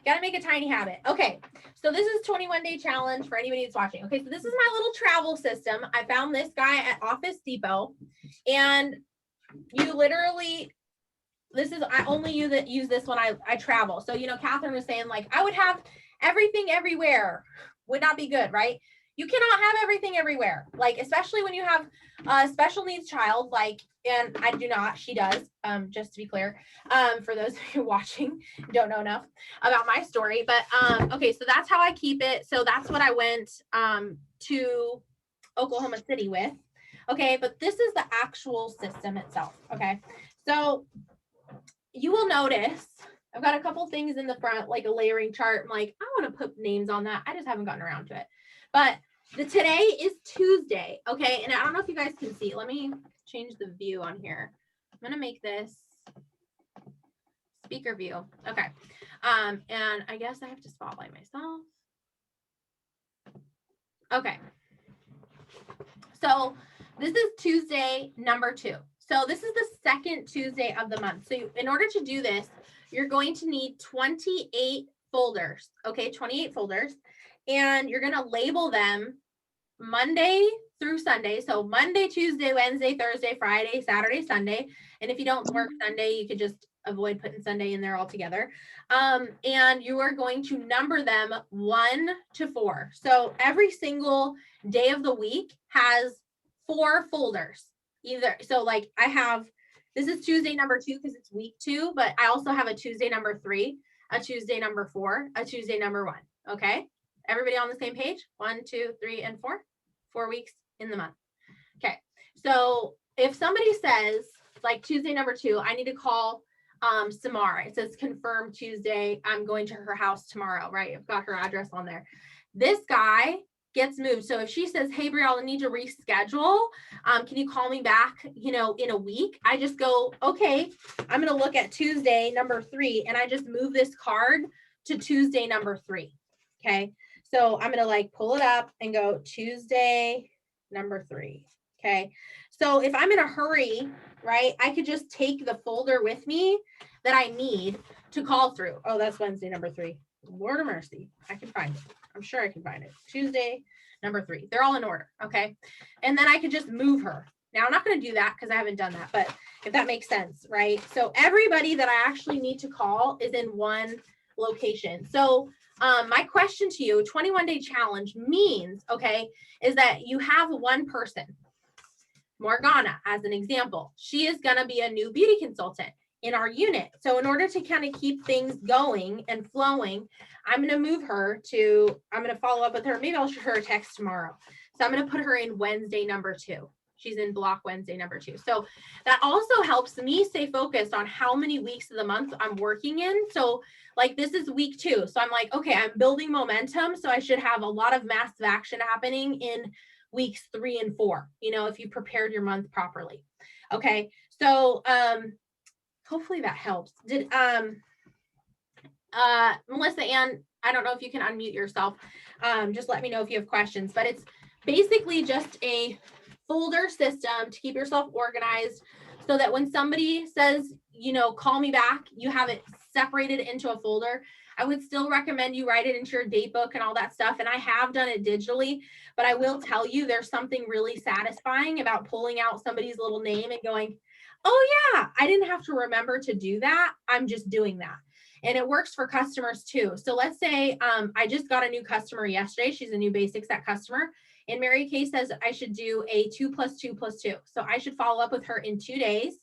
Got to make a tiny habit. Okay, so this is 21-day challenge for anybody that's watching. Okay, so this is my little travel system. I found this guy at Office Depot, and you literally, I only use this when I travel. So, you know, Catherine was saying, like, I would have everything everywhere. Would not be good, right? You cannot have everything everywhere, like, especially when you have a special needs child, like, and I do not, she does, just to be clear, for those of you watching, don't know enough about my story, but, okay, so that's how I keep it. So that's what I went, to Oklahoma City with. Okay, but this is the actual system itself. Okay, so you will notice I've got a couple things in the front, like a layering chart. I'm like, I want to put names on that. I just haven't gotten around to it. But today is Tuesday, okay? And I don't know if you guys can see. Let me change the view on here. I'm going to make this speaker view. Okay. And I guess I have to spotlight myself. Okay. So this is Tuesday number 2. So this is the second Tuesday of the month. So in order to do this, you're going to need 28 folders, okay, 28 folders, and you're going to label them Monday through Sunday. So Monday, Tuesday, Wednesday, Thursday, Friday, Saturday, Sunday. And if you don't work Sunday, you could just avoid putting Sunday in there altogether. And you are going to number them 1 to 4. So every single day of the week has 4 folders. Either, so like I have, this is Tuesday number 2 because it's week 2, but I also have a Tuesday number 3, a Tuesday number 4, a Tuesday number 1. Okay. Everybody on the same page? 1, 2, 3, and 4. 4 weeks in the month. Okay. So if somebody says like Tuesday number 2, I need to call Samara. It says confirm Tuesday. I'm going to her house tomorrow, right? I've got her address on there. This guy gets moved. So if she says, hey, Brielle, I need to reschedule. Can you call me back, you know, in a week? I just go, okay, I'm going to look at Tuesday number 3, and I just move this card to Tuesday number 3. Okay. So I'm going to like pull it up and go Tuesday number 3. Okay. So if I'm in a hurry, right, I could just take the folder with me that I need to call through. Oh, that's Wednesday number 3. Lord of mercy. I can find it. I'm sure I can find it. Tuesday number 3. They're all in order. Okay. And then I could just move her. Now I'm not going to do that because I haven't done that, but if that makes sense, right? So everybody that I actually need to call is in one location. So my question to you, 21-day challenge means, okay, is that you have one person, Morgana, as an example. She is going to be a new beauty consultant in our unit. So in order to kind of keep things going and flowing, I'm going to move her to, I'm going to follow up with her. Maybe I'll shoot her a text tomorrow. So I'm going to put her in Wednesday number 2. She's in block Wednesday number 2. So that also helps me stay focused on how many weeks of the month I'm working in. So like this is week 2. So I'm like, okay, I'm building momentum. So I should have a lot of massive action happening in weeks 3 and 4, you know, if you prepared your month properly. Okay. So, hopefully that helps. Did, Melissa Ann, I don't know if you can unmute yourself. Just let me know if you have questions, but it's basically just a folder system to keep yourself organized so that when somebody says, you know, call me back, you have it separated into a folder. I would still recommend you write it into your date book and all that stuff. And I have done it digitally, but I will tell you there's something really satisfying about pulling out somebody's little name and going, oh yeah, I didn't have to remember to do that. I'm just doing that. And it works for customers too. So let's say I just got a new customer yesterday. She's a new Basic Set customer. And Mary Kay says I should do a 2 + 2 + 2. So I should follow up with her in 2 days,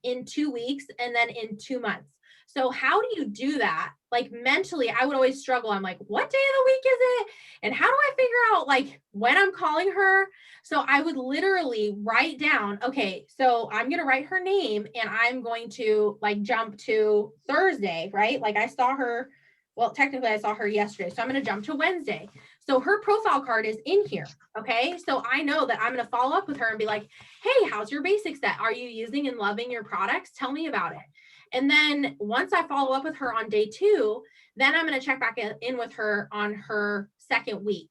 in 2 weeks, and then in 2 months. So how do you do that? Like mentally, I would always struggle. I'm like, what day of the week is it? And how do I figure out like when I'm calling her? So I would literally write down, okay, so I'm going to write her name and I'm going to like jump to Thursday, right? Like I saw her, well, technically I saw her yesterday. So I'm going to jump to Wednesday. So her profile card is in here. Okay. So I know that I'm going to follow up with her and be like, hey, how's your Basic Set? Are you using and loving your products? Tell me about it. And then once I follow up with her on day 2, then I'm going to check back in with her on her second week.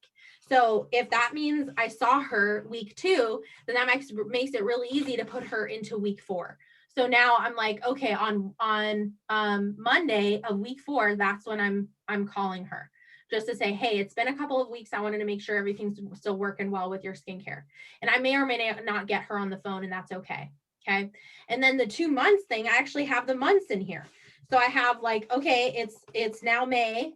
So if that means I saw her week 2, then that makes it really easy to put her into week 4. So now I'm like, okay, on Monday of week 4, that's when I'm calling her just to say, hey, it's been a couple of weeks. I wanted to make sure everything's still working well with your skincare. And I may or may not get her on the phone, and that's okay. Okay. And then the 2 months thing, I actually have the months in here. So I have like, okay, it's now May,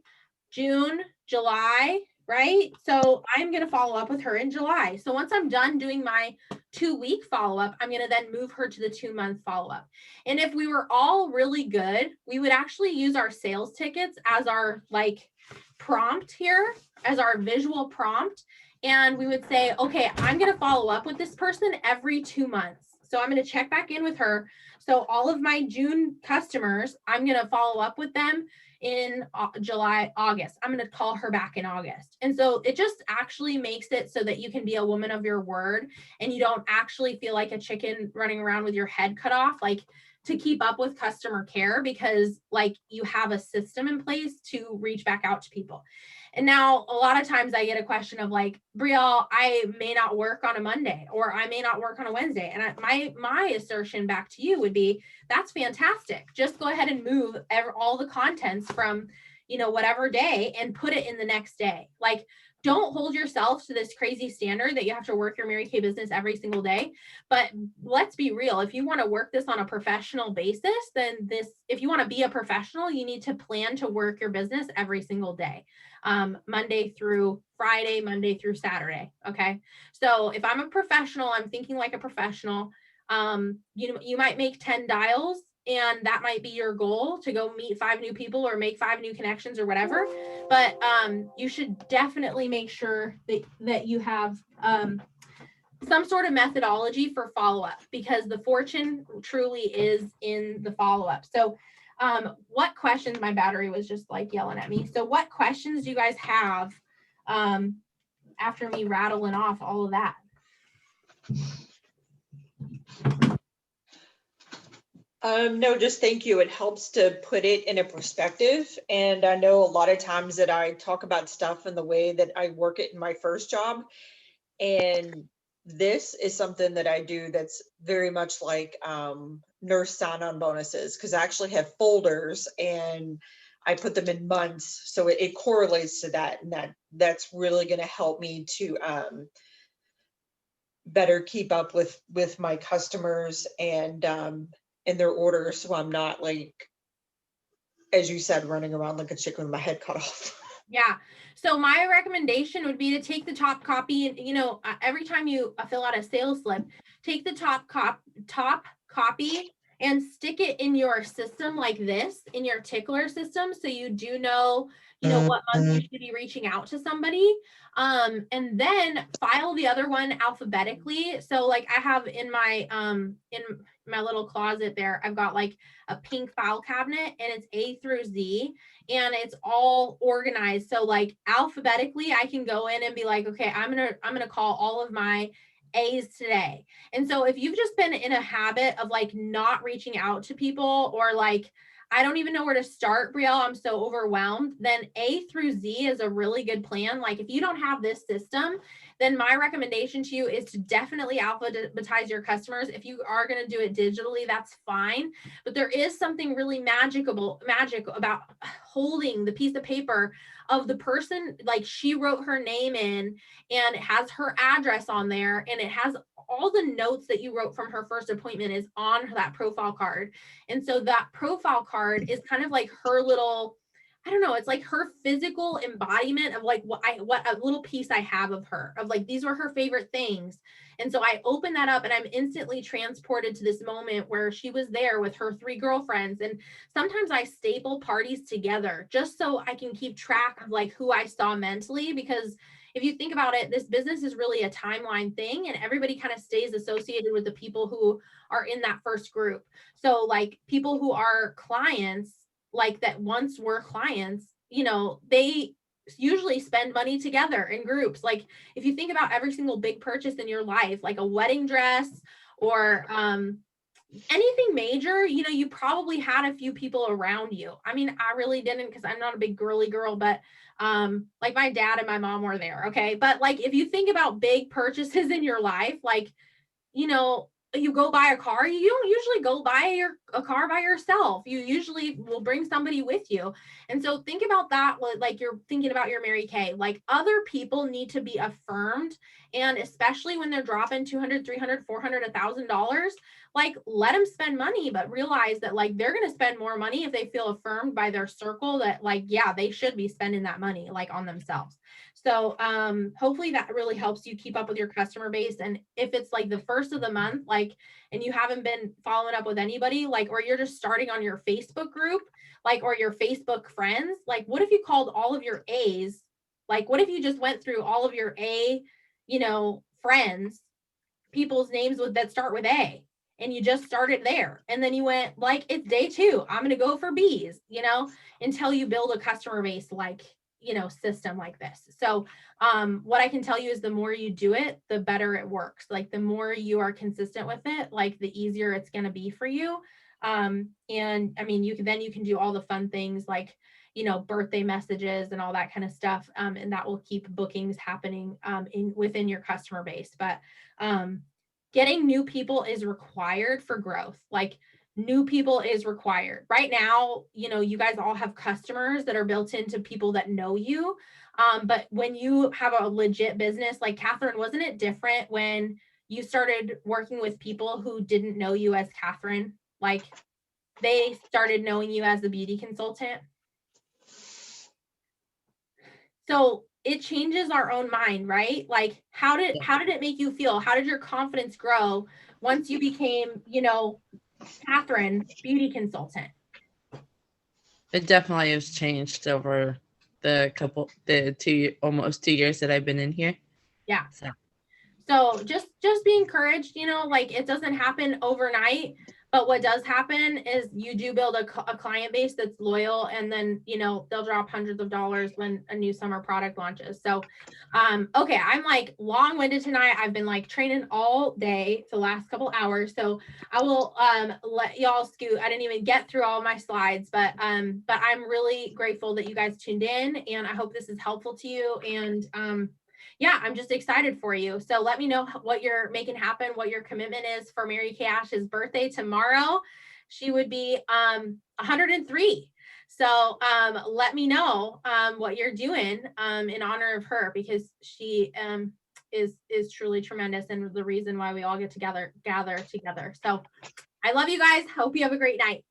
June, July, right? So I'm going to follow up with her in July. So once I'm done doing my 2-week follow-up, I'm going to then move her to the 2-month follow-up. And if we were all really good, we would actually use our sales tickets as our like prompt here, as our visual prompt. And we would say, okay, I'm going to follow up with this person every 2 months. So I'm going to check back in with her. So all of my June customers, I'm going to follow up with them in July, August. I'm going to call her back in August. And so it just actually makes it so that you can be a woman of your word and you don't actually feel like a chicken running around with your head cut off, like to keep up with customer care, because like you have a system in place to reach back out to people. And now a lot of times I get a question of like, Brielle, I may not work on a Monday or I may not work on a Wednesday. And my assertion back to you would be, that's fantastic. Just go ahead and move all the contents from, whatever day and put it in the next day. Like, don't hold yourself to this crazy standard that you have to work your Mary Kay business every single day. But let's be real. If you want to work this on a professional basis, then if you want to be a professional, you need to plan to work your business every single day. Monday through Friday, Monday through Saturday. Okay. So if I'm a professional, I'm thinking like a professional. You might make 10 dials, and that might be your goal to go meet 5 new people or make 5 new connections or whatever. But you should definitely make sure that you have some sort of methodology for follow-up, because the fortune truly is in the follow-up. So what questions, my battery was just like yelling at me. So what questions do you guys have after me rattling off all of that? No, just thank you. It helps to put it in a perspective. And I know a lot of times that I talk about stuff in the way that I work it in my first job. And this is something that I do that's very much like nurse sign-on bonuses, because I actually have folders and I put them in months. So it correlates to that. And that's really going to help me to better keep up with my customers and their orders, so I'm not, like, as you said, running around like a chicken with my head cut off. Yeah. So my recommendation would be to take the top copy, and every time you fill out a sales slip, take the top copy and stick it in your system like this, in your tickler system, so you do know what month you should be reaching out to somebody. And then file the other one alphabetically. So like I have in my little closet there, I've got like a pink file cabinet, and it's A through Z, and it's all organized. So like alphabetically, I can go in and be like, okay, I'm gonna call all of my A's today. And so if you've just been in a habit of like not reaching out to people, or like, I don't even know where to start, Brielle, I'm so overwhelmed, then A through Z is a really good plan. Like if you don't have this system, then my recommendation to you is to definitely alphabetize your customers. If you are going to do it digitally, that's fine. But there is something really magic about holding the piece of paper of the person, like she wrote her name in, and it has her address on there, and it has all the notes that you wrote from her first appointment is on that profile card. And so that profile card is kind of like her little, I don't know, it's like her physical embodiment of like what a little piece I have of her, of like, these were her favorite things. And so I open that up and I'm instantly transported to this moment where she was there with her 3 girlfriends. And sometimes I staple parties together just so I can keep track of like who I saw mentally, because if you think about it, this business is really a timeline thing, and everybody kind of stays associated with the people who are in that first group. So like people who are clients, like that once were clients, they usually spend money together in groups. Like if you think about every single big purchase in your life, like a wedding dress or anything major, you probably had a few people around you. I mean, I really didn't, because I'm not a big girly girl, but like my dad and my mom were there. Okay. But like, if you think about big purchases in your life, like, you go buy a car, you don't usually go buy a car by yourself. You usually will bring somebody with you. And so think about that, like you're thinking about your Mary Kay. Like other people need to be affirmed, and especially when they're dropping 200, 300, 400, $1,000, like let them spend money, but realize that like they're going to spend more money if they feel affirmed by their circle that like, yeah, they should be spending that money like on themselves. So hopefully that really helps you keep up with your customer base. And if it's like the first of the month, like, and you haven't been following up with anybody, like, or you're just starting on your Facebook group, like, or your Facebook friends, like, what if you called all of your A's? Like, what if you just went through all of your A, friends, people's names that start with A, and you just started there. And then you went like, it's day 2. I'm going to go for B's, until you build a customer base, like, system like this. So what I can tell you is the more you do it, the better it works. Like the more you are consistent with it, like the easier it's going to be for you. And I mean, you can do all the fun things like, birthday messages and all that kind of stuff. And that will keep bookings happening within your customer base. But getting new people is required for growth. Like new people is required right now. You guys all have customers that are built into people that know you. But when you have a legit business, like Catherine, wasn't it different when you started working with people who didn't know you as Catherine? Like they started knowing you as the beauty consultant. So it changes our own mind, right? Like how did it make you feel? How did your confidence grow once you became, Catherine, beauty consultant? It definitely has changed over almost 2 years that I've been in here. Yeah. So just be encouraged, like it doesn't happen overnight, but what does happen is you do build a client base that's loyal, and then, they'll drop hundreds of dollars when a new summer product launches. So, okay, I'm like long-winded tonight. I've been like training all day for the last couple hours. So I will let y'all scoot. I didn't even get through all my slides, but I'm really grateful that you guys tuned in, and I hope this is helpful to you. And yeah, I'm just excited for you. So let me know what you're making happen, what your commitment is for Mary Kay Ash's birthday tomorrow. She would be 103. So let me know what you're doing in honor of her, because she is truly tremendous and the reason why we all gather together. So I love you guys. Hope you have a great night.